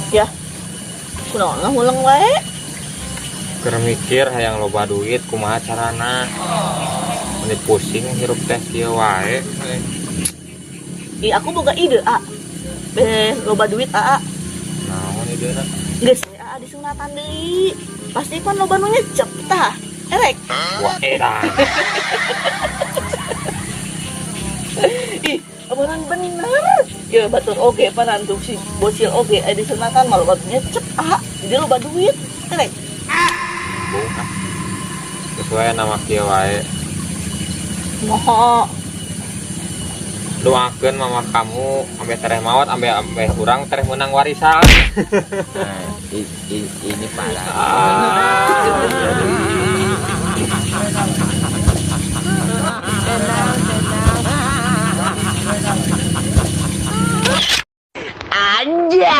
Ya, kunaon ngulang wae. Keur mikir hayang loba duit kumaha carana. Ini pusing hirup teh kieu wae. Ih, aku boga ide, A. Loba duit, A. Naon ideuna? Geus A disunatan deui. Pasti kan loba nu nyecep tah. Erek. Wah, edan. Ih, abaran bener. Ya batur oge panantuk si bocil oge disunatan malu loba nyecep, A. Jadi loba duit. Erek. Bunga. Sesuai nama kieu wae. Moho. Doakeun mama kamu ambe tereh maot ambe urang tereh menang warisan. Nah, ini parah. Anja.